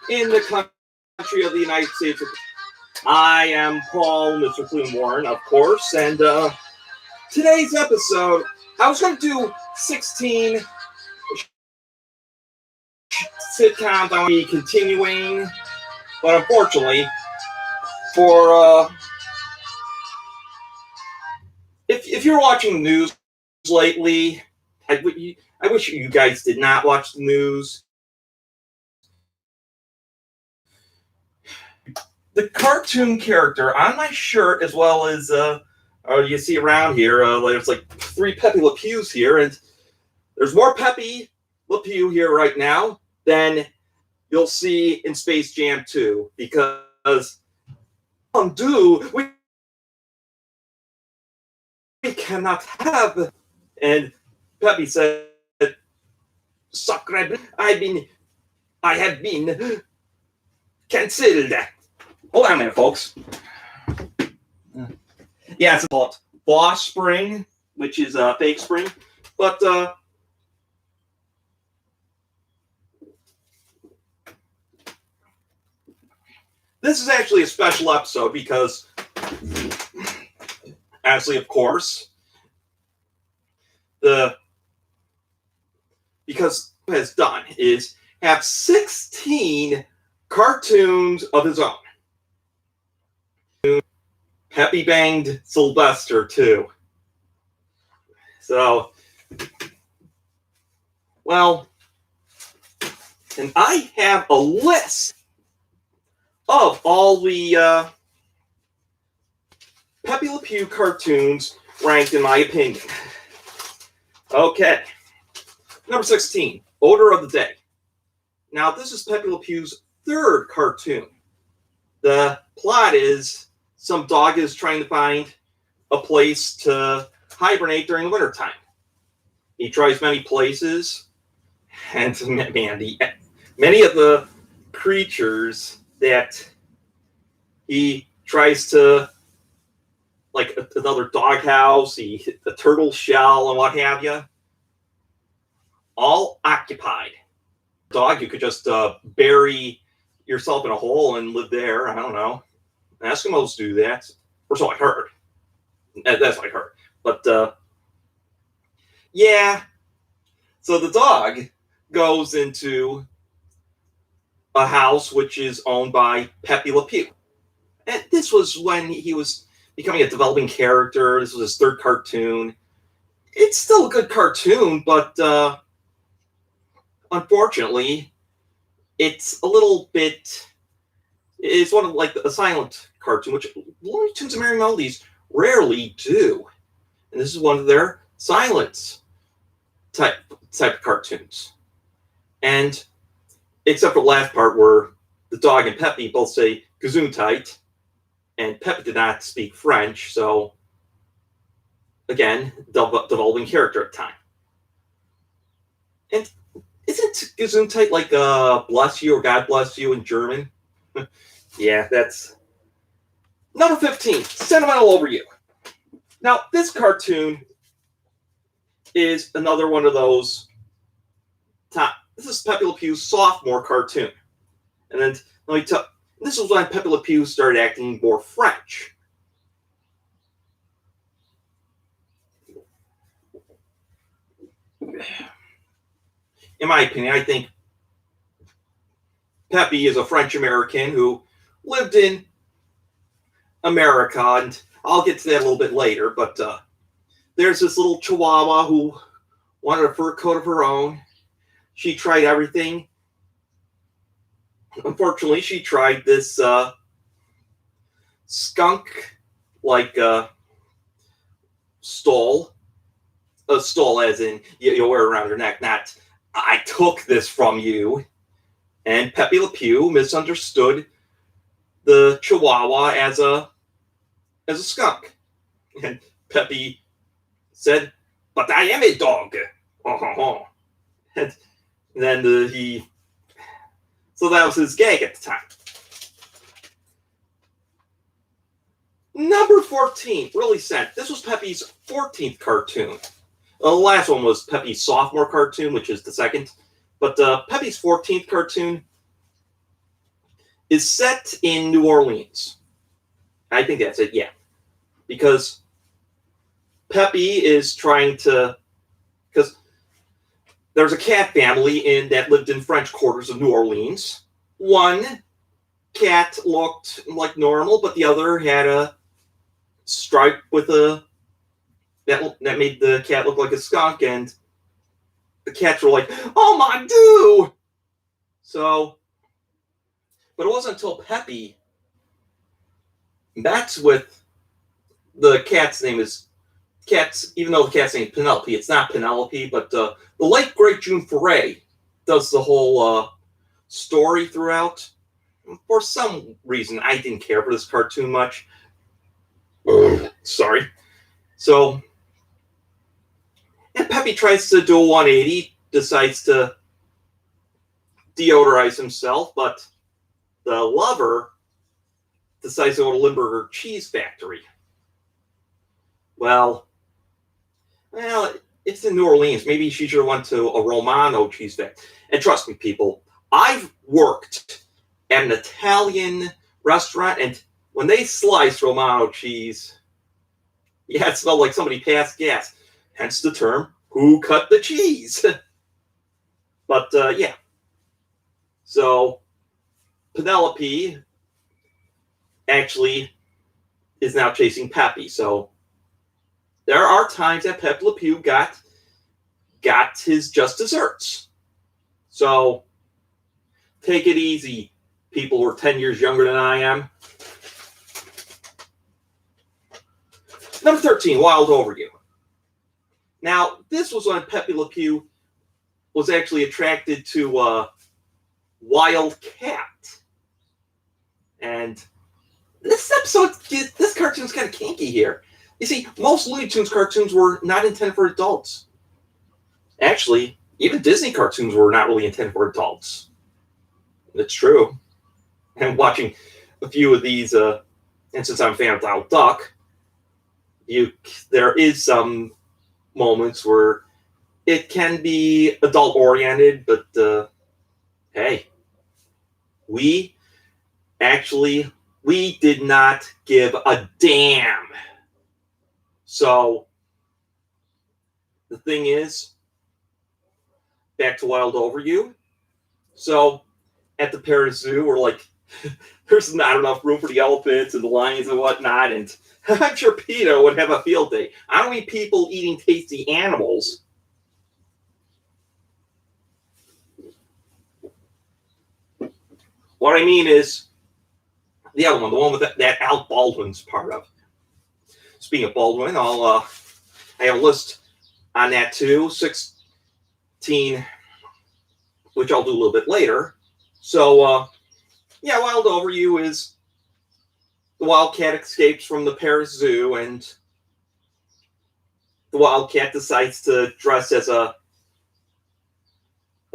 in the country of the United States. I am Paul, Mr. Clean Warren, of course, and today's episode, I was going to do 16 sitcoms. I want to be continuing, but unfortunately, for if you're watching the news lately, I wish you guys did not watch the news. The cartoon character on my shirt, as well as you see around here, there's like 3 Pepe le Pews here, and there's more Pepe le Pew here right now than you'll see in Space Jam 2, because we cannot have. And Pepe said, "Sacre, I have been cancelled." Hold on a minute, folks. Yeah, it's called Boss Spring, which is a fake spring. But this is actually a special episode because, actually, of course, because what he has done is have 16 cartoons of his own. Pepe banged Sylvester too. So, well, and I have a list of all the Pepe le Pew cartoons ranked in my opinion. Okay. Number 16, Order of the Day. Now, this is Pepe le Pew's 3rd cartoon. The plot is some dog is trying to find a place to hibernate during the wintertime. He tries many places, and man, many of the creatures that he tries to, like another doghouse, a turtle shell, and what have you, all occupied. Dog, you could just bury yourself in a hole and live there. I don't know. Eskimos do that, or so I heard. That's what I heard. But yeah, so the dog goes into a house which is owned by Pepe le Pew, and this was when he was becoming a developing character. This was his 3rd cartoon. It's still a good cartoon, but unfortunately, it's a little bit. It's one of like a silent cartoon, which Looney Tunes and Merry Melodies rarely do, and this is one of their silence type of cartoons. And except for the last part where the dog and Pepe both say "Gesundheit," and Pepe did not speak French, so again, developing character at the time. And isn't Gesundheit like "bless you" or "God bless you" in German? Yeah, that's number 15, Sentimental Over You. Now, this cartoon is another one of those this is Pepe le Pew's sophomore cartoon. And then let me tell this was when Pepe le Pew started acting more French. In my opinion, I think Pepe is a French American who lived in America, and I'll get to that a little bit later, but there's this little Chihuahua who wanted a fur coat of her own. She tried everything. Unfortunately, she tried this skunk-like stole. A stole as in you wear it around your neck, not "I took this from you." And Pepe le Pew misunderstood the Chihuahua as a skunk. And Pepe said, "But I am a dog." And then so that was his gag at the time. Number 14, Really Sent. This was Pepe's 14th cartoon. The last one was Pepe's sophomore cartoon, which is the 2nd. But Pepe's 14th cartoon, is set in New Orleans. I think that's it, yeah. Because Pepe is trying to, because there's a cat family that lived in French quarters of New Orleans. One cat looked like normal, but the other had a stripe with that made the cat look like a skunk, and the cats were like, "Oh my dude!" So, but it wasn't until Pepe met with the cat's name is cat's, even though the cat's name is Penelope, it's not Penelope, but the late great June Foray does the whole story throughout. For some reason, I didn't care for this cartoon much. Sorry. So, and Pepe tries to do a 180, decides to deodorize himself, but the lover decides to go to Limburger Cheese Factory. Well, it's in New Orleans. Maybe she should have went to a Romano cheese factory. And trust me, people, I've worked at an Italian restaurant, and when they slice Romano cheese, yeah, it smelled like somebody passed gas. Hence the term, who cut the cheese? But, yeah. So, Penelope actually is now chasing Pepe. So, there are times that Pepe le Pew got his just desserts. So, take it easy, people who are 10 years younger than I am. Number 13, Wild Overview. Now, this was when Pepe le Pew was actually attracted to Wildcat. And this cartoon's kind of kinky here. You see, most Looney Tunes cartoons were not intended for adults. Actually, even Disney cartoons were not really intended for adults. It's true. And watching a few of these, and since I'm a fan of Donald Duck, there is some moments where it can be adult oriented, but hey, we did not give a damn. So the thing is, back to Wild Overview. So at the Paris Zoo, we're like, there's not enough room for the elephants and the lions and whatnot, and I'm sure PETA would have a field day. I don't mean people eating tasty animals. What I mean is the other one, the one with that Alec Baldwin's part of. Speaking of Baldwin, I have a list on that too, 16, which I'll do a little bit later. So, yeah, Wild Overview is the Wildcat escapes from the Paris Zoo, and the Wildcat decides to dress as a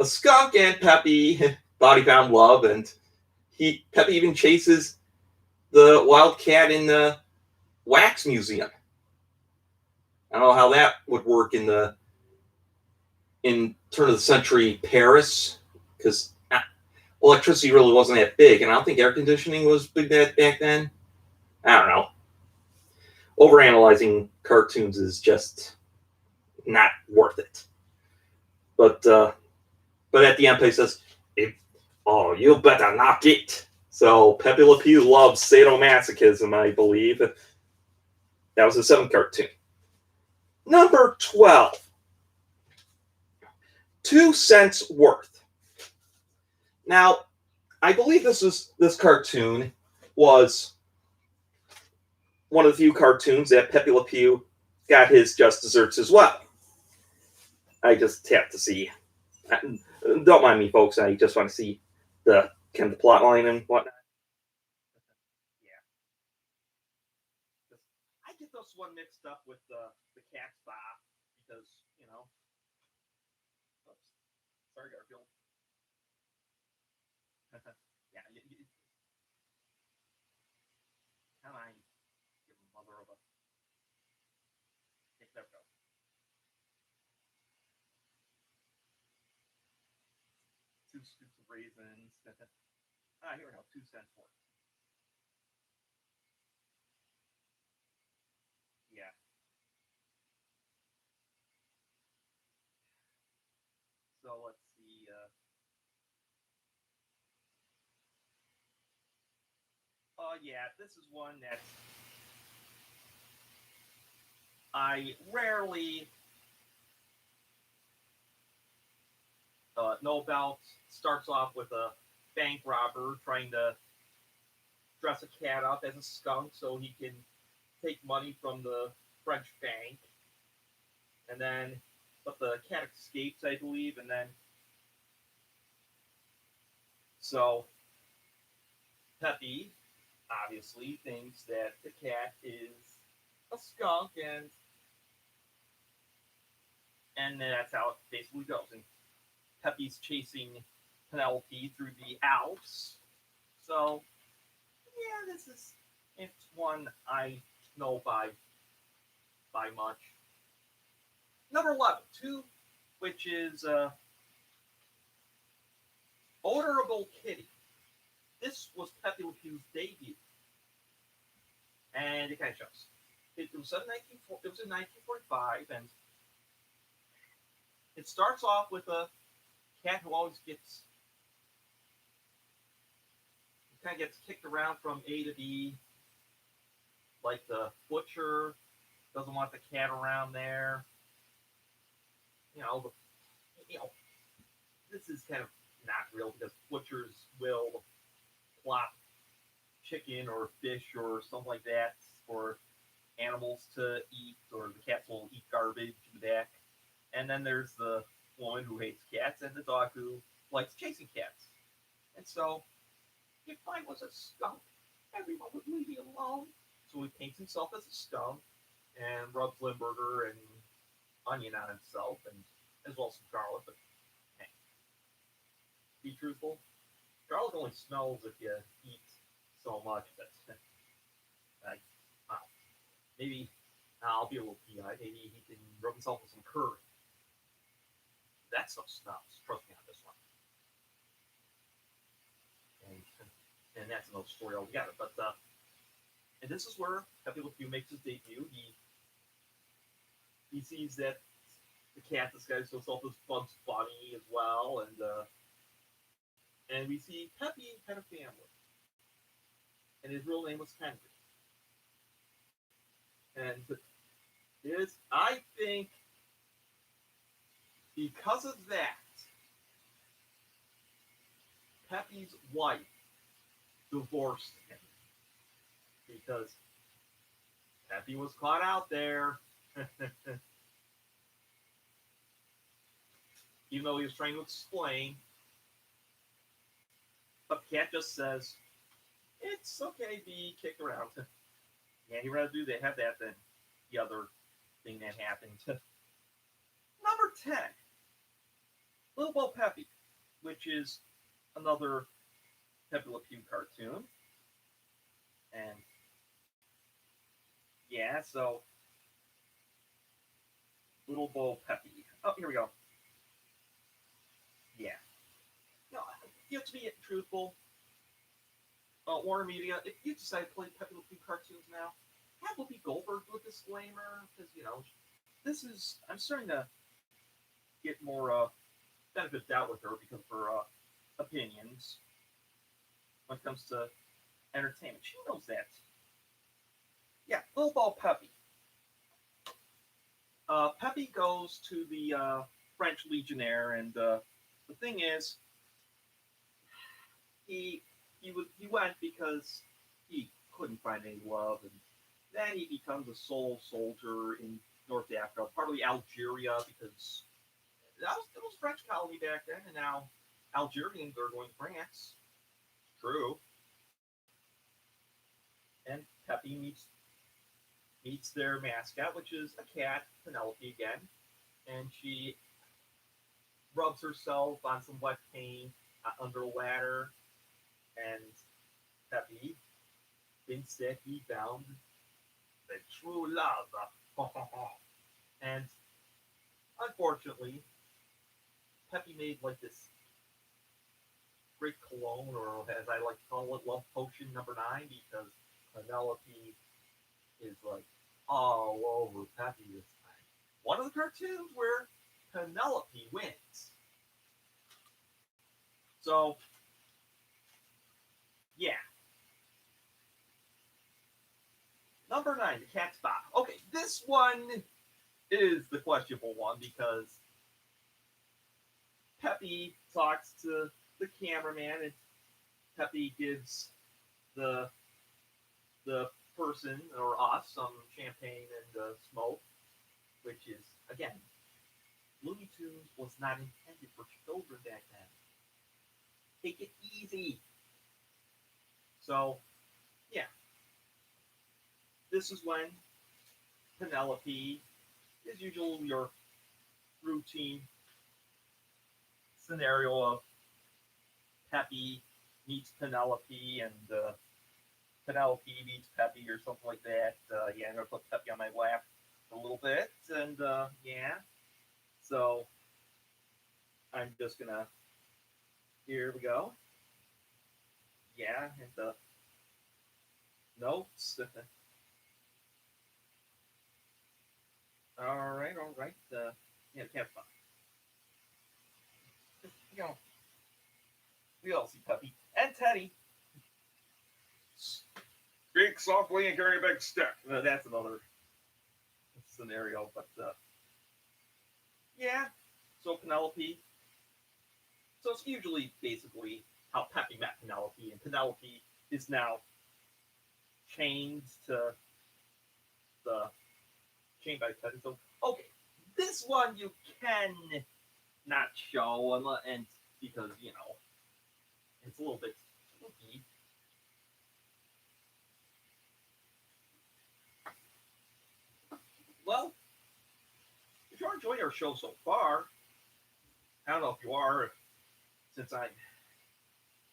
skunk, and Pepe body found love, and Pepe even chases the Wildcat in the wax museum. I don't know how that would work in turn of the century Paris, because electricity really wasn't that big, and I don't think air conditioning was big back then. I don't know. Overanalyzing cartoons is just not worth it. But at the end, Pepe says, "Oh, you better knock it." So Pepe le Pew loves sadomasochism, I believe. That was the 7th cartoon. Number 12, 2 cents worth. Now, I believe this cartoon was one of the few cartoons that Pepe le Pew got his just desserts as well. I just have to see. Don't mind me, folks. I just want to see the plot line and whatnot. Yeah, I get those one mixed up with the Cat's Spa because Oops. Sorry, Garfield. Yeah, come on, you mother of a. There we go. 2 scoops of raisins. Ah, here we go. 2 cents for it. Yeah. So let's see. Yeah, this is one that I rarely know about. Starts off with a bank robber trying to dress a cat up as a skunk so he can take money from the French bank, and then but the cat escapes, I believe, and then so Pepe obviously thinks that the cat is a skunk, and that's how it basically goes. And Pepe's chasing Penelope through the Alps. So yeah, this is it's one I know by much. Number 11, two, which is Odorable Kitty. This was Pepe Le Pew's debut, and it kind of shows. It was in 1945, and it starts off with a cat who always gets kicked around from A to B, like the butcher doesn't want the cat around there. You know, you know, this is kind of not real because butchers will plop chicken or fish or something like that for animals to eat, or the cats will eat garbage in the back. And then there's the woman who hates cats and the dog who likes chasing cats. And so, if I was a skunk, everyone would leave me alone. So he paints himself as a skunk and rubs Limburger and onion on himself, and as well as some garlic. But hey, be truthful, garlic only smells if you eat so much. But I, wow, maybe I'll be a little pea-eyed. Maybe he can rub himself with some curry. That stuff smells. Trust me on this one. And and that's another story altogether. But and this is where Pepe Le Pew makes his debut. He sees that the cat disguises himself as Bugs Bunny as well, and we see Pepe had a family, and his real name was Henry. And is I think because of that, Pepe's wife divorced him because Pepe was caught out there. Even though he was trying to explain, but the cat just says, it's okay to be kicked around. Yeah, he'd rather do that, have that than the other thing that happened. Number 10, Little Bo Pepe, which is another Pepe Le Pew cartoon. And yeah, so Little Bo Pepe. Oh, here we go. Yeah. No, you have to be truthful. Warner Media, if you decide to play Pepe Le Pew cartoons now, have Whoopi Goldberg do a disclaimer, because, this is, I'm starting to get more benefit of doubt with her because of her opinions when it comes to entertainment. She knows that. Yeah, Little Bo Pepe. Pepe goes to the French Legionnaire, and the thing is, he went because he couldn't find any love, and then he becomes a sole soldier in North Africa, partly Algeria, because it was a French colony back then, and now Algerians are going to France. True. And Pepe meets their mascot, which is a cat, Penelope again, and she rubs herself on some wet paint under a ladder, and Pepe thinks that he found the true love. And unfortunately, Pepe made like this great cologne, or as I like to call it, love potion number 9, because Penelope is like all over Peppy this time. One of the cartoons where Penelope wins. So, yeah. Number 9, the cat's bottom. Okay, this one is the questionable one because Peppy talks to the cameraman, and Peppy gives the the person or us some champagne and smoke, which is again, Looney Tunes was not intended for children back then. Take it easy. So yeah, this is when Penelope is usually your routine scenario of Peppy meets Penelope, and Penelope meets Peppy or something like that. Yeah, I'm gonna put Peppy on my lap a little bit, and yeah. So I'm just gonna. Here we go. Yeah, and the notes. All right, all right. Yeah, have fun. You know, we all see Peppy and Teddy. Speak softly and carry a big stick. That's another scenario, but yeah. So Penelope. So it's usually basically how Peppy met Penelope, and Penelope is now chained to the chained by Teddy. So okay, this one you can not show, and because it's a little bit spooky. Well, if you're enjoying our show so far, I don't know if you are, since I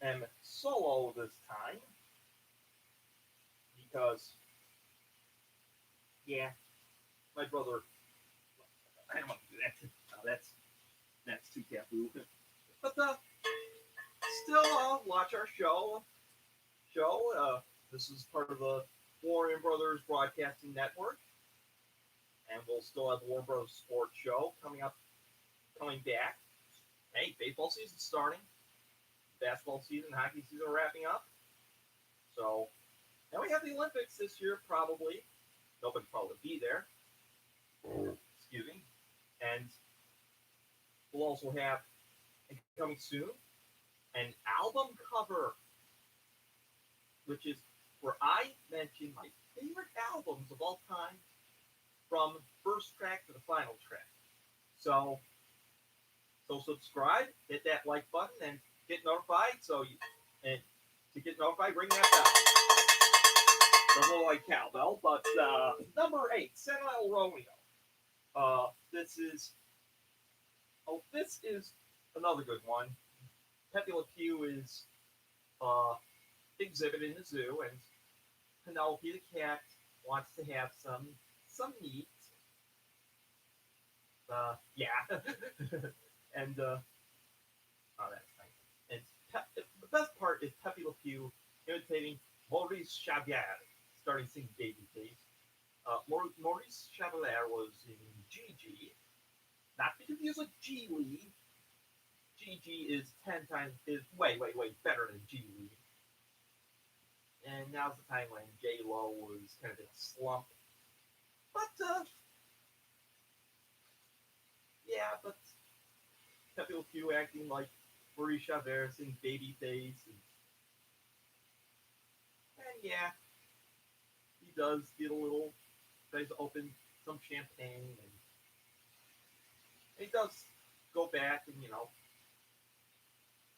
am solo this time, because yeah, my brother. I don't want to do that. No, that's too taboo. But still, watch our show. This is part of the Warner Brothers Broadcasting Network, and we'll still have the Warner Brothers Sports Show coming back. Hey, baseball season's starting. Basketball season, hockey season are wrapping up. So, and we have the Olympics this year, probably. Nobody probably be there. Excuse me. And we'll also have, coming soon, an album cover, which is where I mention my favorite albums of all time from first track to the final track. So, subscribe, hit that like button, and get notified. And to get notified, ring that bell. The little like cowbell. But number 8, Sentimental Romeo. This is another good one. Pepe le Pew is exhibit in the zoo, and Penelope the cat wants to have some meat. Yeah, and oh, that's nice. And the best part is Pepe le Pew imitating Maurice Chevalier, starting singing Babyface. Maurice Chevalier was in Gigi, not to confuse with G Lee. Gigi is 10 times way better than G Lee. And now's the time when J Lo was kind of in a slump. But yeah, but Pepe Le Pew acting like Maurice Chevalier singing Babyface, and yeah, he does get a little, tries to open some champagne, and he does go back, and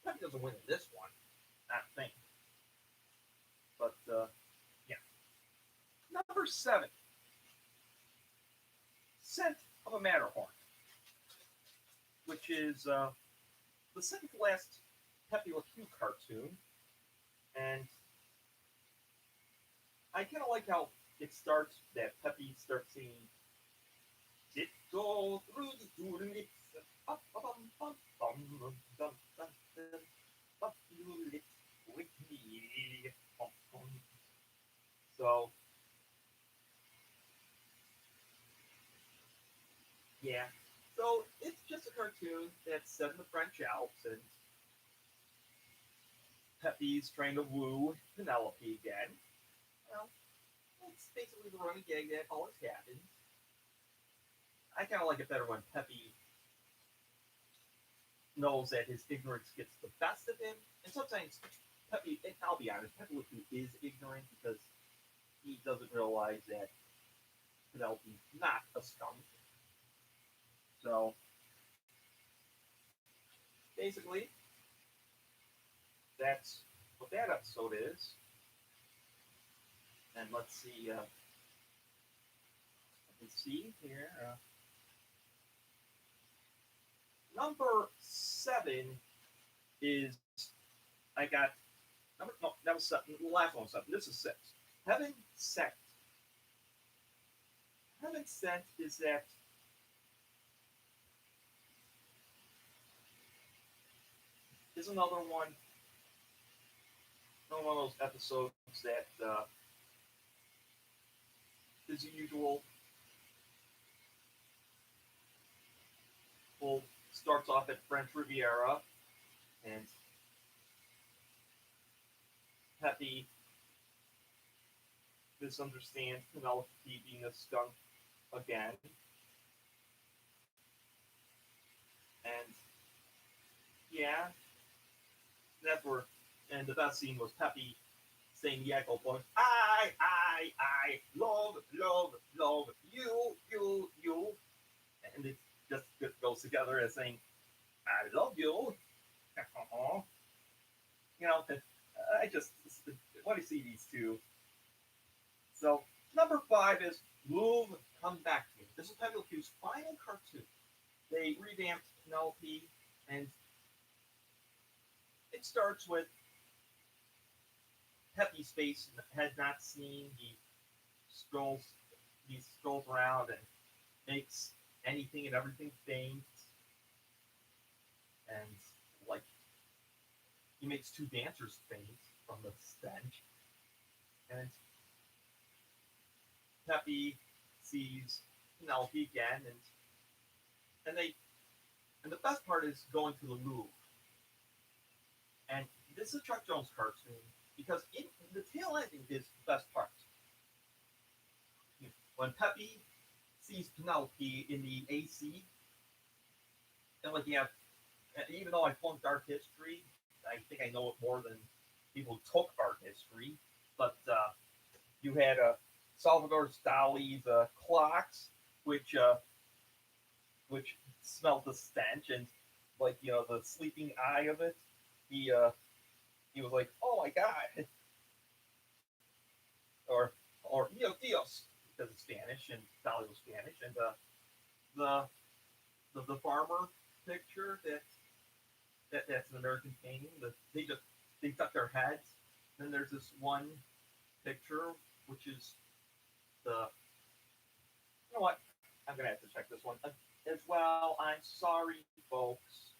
Pepe doesn't win in this one, I think. But yeah, number 7, Scent of a Matterhorn, which is the second to last Pepe Le Pew cartoon, and I kind of like how it starts, that Pepe starts singing, "Tiptoe through the tulips, Yeah. So it's just a cartoon that's set in the French Alps, and Pepe's trying to woo Penelope again. Well, it's basically the running gag that always happens. I kind of like it better when Pepe knows that his ignorance gets the best of him, and sometimes Pepe, and I'll be honest, Pepe le Pew is ignorant because he doesn't realize that Penelope's not a skunk. So basically, that's what that episode is. And let's see. Let's see here. Number 7 is I got number no that was 7. The last one was 7. This is 6. Heaven Sent. Heaven Sent is another one of those episodes that is usual. Well, starts off at French Riviera, and Pepe misunderstands Penelope being a skunk again, and yeah, that's where. And the best scene was Pepe saying the echo point, I love you, and it just goes together as saying, I love you. You know, I just when I see these two. So number 5 is Move, Come Back to Me. This is Pepe Le Pew's final cartoon. They revamped Penelope, and it starts with Pepe's face has not seen. Strolls he strolls around and makes anything and everything faint, and like he makes 2 dancers faint from the stench. And Pepe sees Penelope again, and they and the best part is going to the Louvre. And this is a Chuck Jones cartoon because the tail ending is the best part. When Pepe sees Penelope in the AC, and like you have, even though I flunked art history, I think I know it more than people who took art history. But you had Salvador Dali's clocks, which smelled the stench, and like the sleeping eye of it. He was like, "Oh my god," or Dios, because it's Spanish and Dali was Spanish, and the the farmer picture that's an American painting. They duck their heads. Then there's this one picture which is the you know what? I'm gonna have to check this one as well. I'm sorry, folks.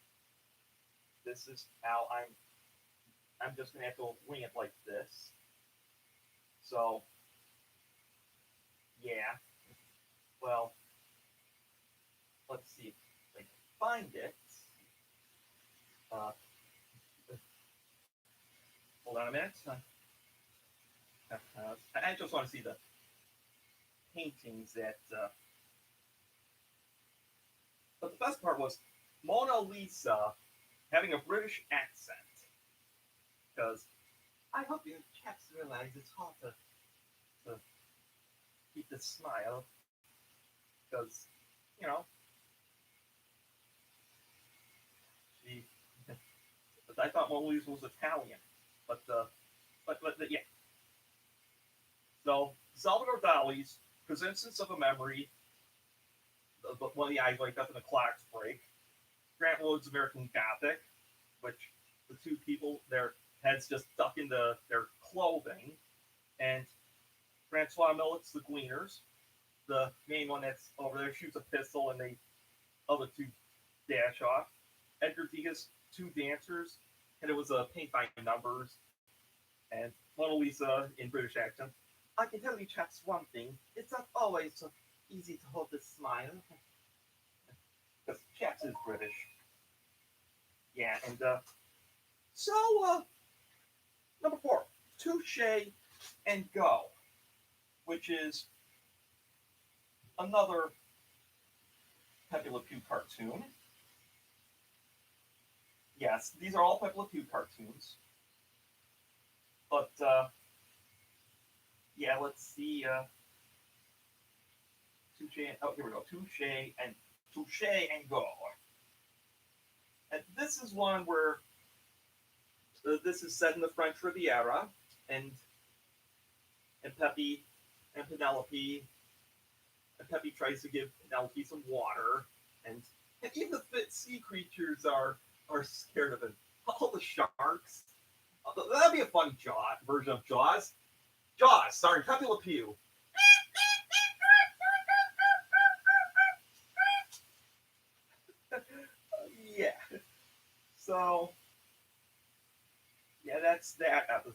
This is how I'm just gonna have to wing it like this. So yeah. Well, let's see if I can find it. Uh, hold on a minute. I just want to see the paintings that. But the best part was Mona Lisa having a British accent. Because I hope you chaps realize it's hard to keep the smile. Because, you know, she. I thought Mona Lisa was Italian. But yeah. So Salvador Dali's Presence of a Memory, one of the eyes light up and the clocks break. Grant Wood's American Gothic, which the 2 people, their heads just stuck into their clothing, and Francois Millet's The Gleaners, the main one that's over there shoots a pistol and the other 2 dash off. Edgar Degas, 2 dancers, and it was a paint by numbers, and Mona Lisa in British accent. I can tell you chaps one thing, it's not always so easy to hold this smile. is British. Yeah, and so number 4, Touche and Go, which is another Pepe Le Pew cartoon. Yes, these are all Pepe Le Pew cartoons. But yeah, let's see. Touche. Oh, here we go. Touche and Go. And this is one where this is set in the French Riviera, and Pepe and Penelope, and Pepe tries to give Penelope some water, and even the fit sea creatures are scared of him. All the sharks. That'd be a funny Jaws version of Jaws. Jaws, starring Pepe Le Pew. Yeah. So yeah, that's that episode.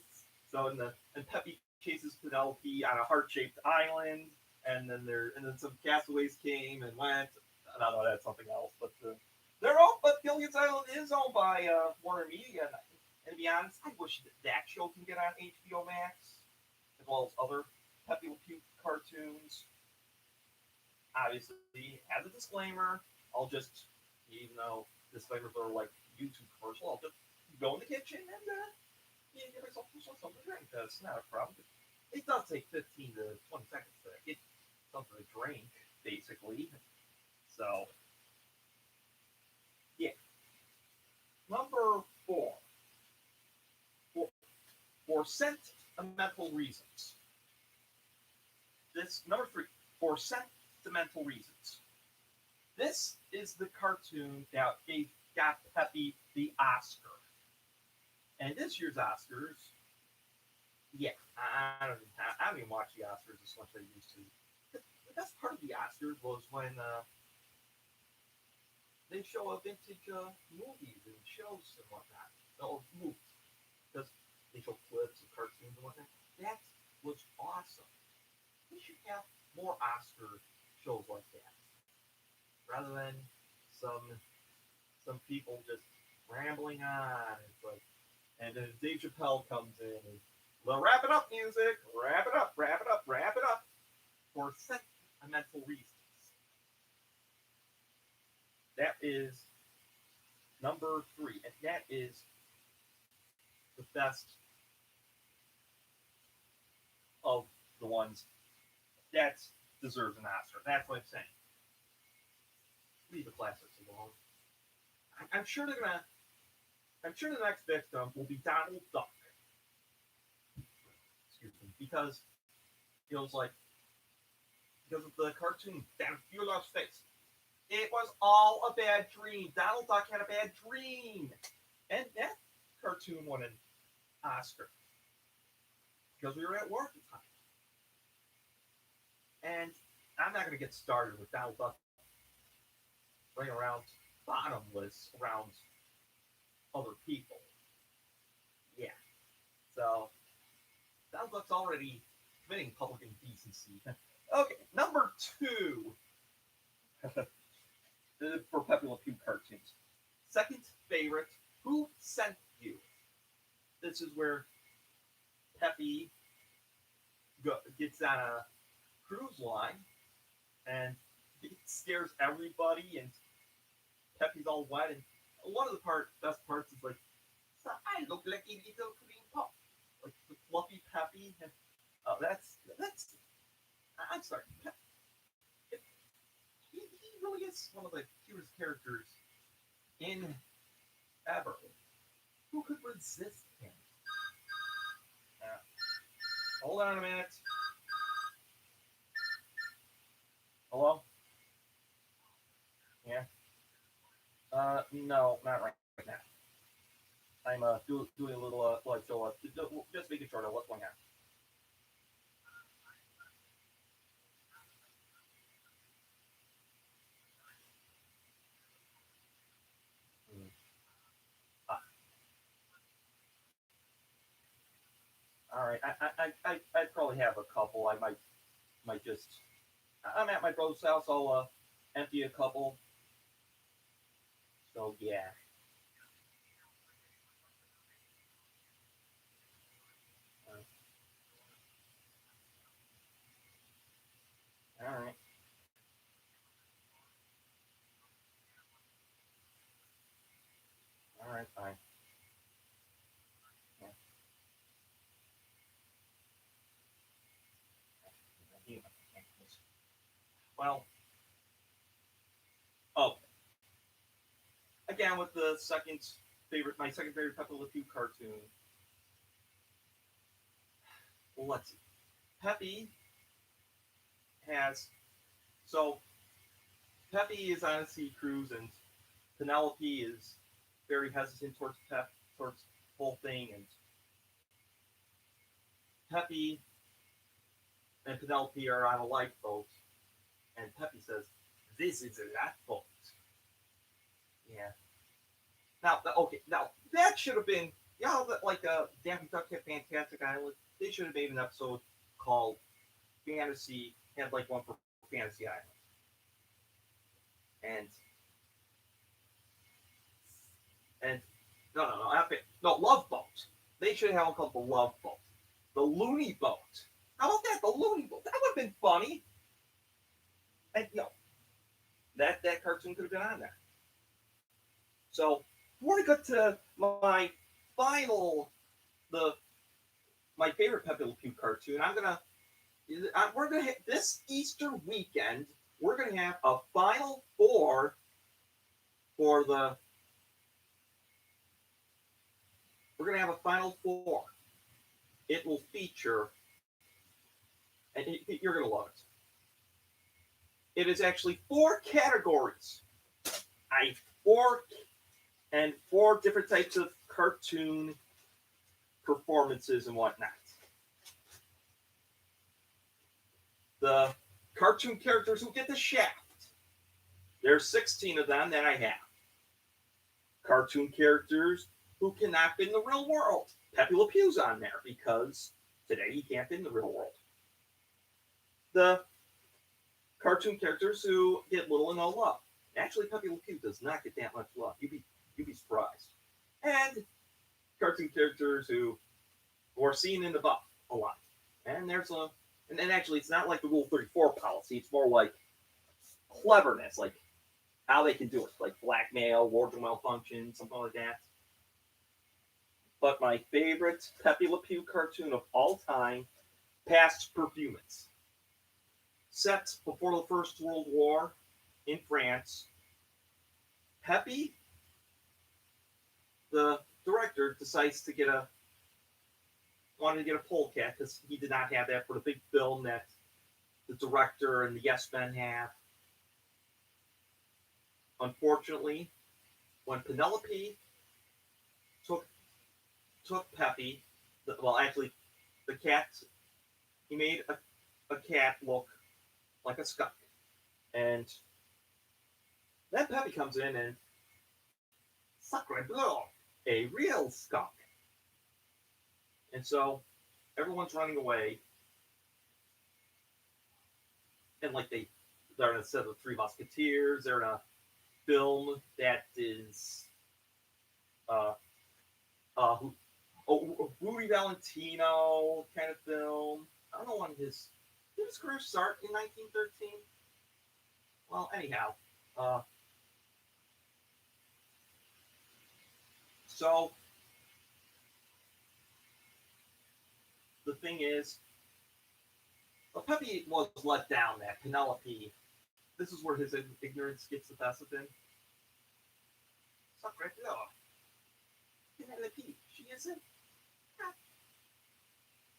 So and Pepe chases Penelope on a heart-shaped island, and then some castaways came and went. I don't know, that's something else, but but Gilligan's Island is owned by Warner Media, and to be honest, I wish that show can get on HBO Max, as well as other Pepe Le Pew cartoons. Obviously, as a disclaimer, I'll just, even though disclaimers are like YouTube commercial, I'll just go in the kitchen and give myself something to drink. That's not a problem. It does take 15 to 20 seconds to get something to drink, basically. So, yeah. Number 4. For sentimental reasons. This, number 3. For sentimental reasons. This is the cartoon that got Pepe the Oscar. And this year's Oscars, yeah, I don't even watch the Oscars as much as I used to. The best part of the Oscars was when they show a vintage movies and shows and whatnot. No, movies. Because they show clips of cartoons and whatnot. That was awesome. We should have more Oscar shows like that. Rather than some people just rambling on. It's like, and then Dave Chappelle comes in and, well, wrap it up, music. Wrap it up, wrap it up, wrap it up. For sentimental reasons. That is number 3. And that is the best of the ones that deserves an Oscar. That's what I'm saying. Leave the classics alone. I'm sure the next victim will be Donald Duck. Excuse me, because it was like, because of the cartoon Dan Bueller's Face. It was all a bad dream. Donald Duck had a bad dream, and that cartoon won an Oscar because we were at war at the time. And I'm not going to get started with Donald Duck running around bottomless around other people. Yeah. So, Donald Duck's already committing public indecency. Okay, number 2 for Pepe Le Pew cartoons. Second favorite, Who Sent You? This is where Pepe gets on a cruise line and it scares everybody, and Pepe's all wet. And one of the best parts is like, so I look like a little green pup, like the fluffy Pepe. Oh, that's. I'm sorry. He really is one of the cutest characters in ever. Who could resist him? Hold on a minute. Hello? Yeah? No, not right now. I'm doing a little so just making sure what's going on. All right, I probably have a couple. I might just. I'm at my brother's house. I'll empty a couple. So yeah. Uh, all right. All right. Fine. Yeah. Well, oh, again with the my second favorite Pepe Le Pew cartoon. Well, let's see. Pepe has so Pepe is on a sea cruise, and Penelope is very hesitant towards the whole thing, and Pepe and Penelope are on a lifeboat, and Pepe says, "This is a lifeboat." Yeah. Okay, now that should have been, like Daffy Duck had Fantastic Island. They should have made an episode called Fantasy, had like one for Fantasy Island, and and no Love Boat. They should have one called the Love Boat, the Looney Boat. How about that? The Looney Boat. That would have been funny. And that cartoon could have been on there. So before we get to final the my favorite Pepe Le Pew cartoon, we're gonna this Easter weekend we're gonna have a final four for the we're gonna have a final four. It will feature, and you're gonna love it. It is actually four categories. I four and four different types of cartoon performances and whatnot. The cartoon characters who get the shaft. There's 16 of them that I have. Cartoon characters who cannot be in the real world. Pepe Le Pew's on there because today he can't be in the real world. The cartoon characters who get little and no love. Actually, Pepe Le Pew does not get that much love. You'd be surprised. And cartoon characters who are seen in the buff a lot. And then actually it's not like the Rule 34 policy. It's more like cleverness, like how they can do it, like blackmail, wardrobe malfunction, something like that. But my favorite Pepe Le Pew cartoon of all time, past performance. Set before the First World War in France, Pepe, the director, decides to wanted to get a polecat because he did not have that for the big film that the director and the Yes Men have. Unfortunately, when Penelope took Pepe, actually, the cat, he made a cat look like a skunk, and then Pepe comes in and sacre bleu, a real skunk, and so everyone's running away, and like they're in a set of Three Musketeers. They're in a film that is uh, who Rudy Valentino kind of film. I don't know when did his career start in 1913? Well, anyhow, uh, so the thing is, Pepe was let down that Penelope. This is where his ignorance gets the best of him. Sacre bleu, Penelope, she isn't.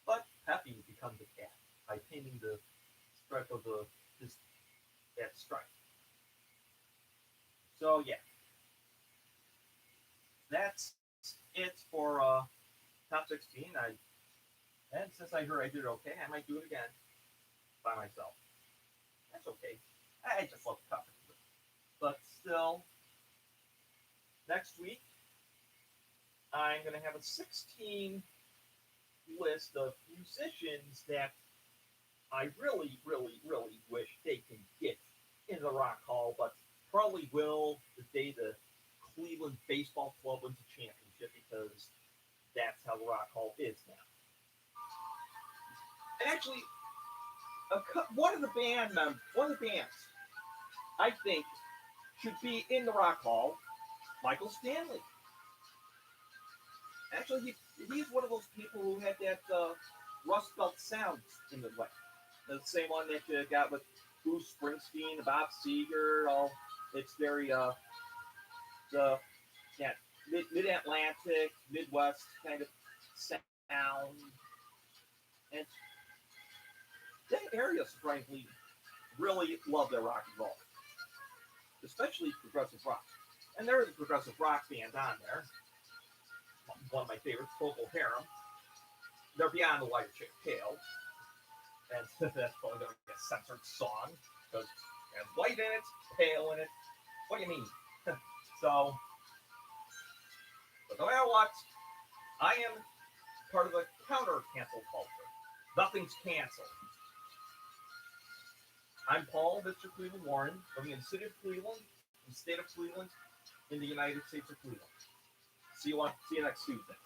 But Pepe becomes a cat by painting the stripe of that stripe. So yeah, that's it for top 16. And since I heard I did okay, I might do it again by myself. That's okay. I just love the topic. But still, next week I'm gonna have a 16 list of musicians that I really, really, really wish they can get in the Rock Hall, but probably will the day the Cleveland Baseball Club wins a championship because that's how the Rock Hall is now. And actually, one of the bands I think should be in the Rock Hall, Michael Stanley. Actually, he's one of those people who had that Rust Belt sound in the way. The same one that you got with Bruce Springsteen, Bob Seger. All it's very the mid Atlantic, Midwest kind of sound, and that area, frankly, really love their rock and roll, especially progressive rock. And there is a progressive rock band on there. One of my favorites, Procol Harum. They're Beyond the White Chick Pale. And that's probably going to be a censored song because it has white in it, pale in it. What do you mean? So, but no matter what, I am part of the counter-cancel culture. Nothing's canceled. I'm Paul, Mr. Cleveland Warren, living in the city of Cleveland, in the state of Cleveland, in the United States of Cleveland. See you next Tuesday.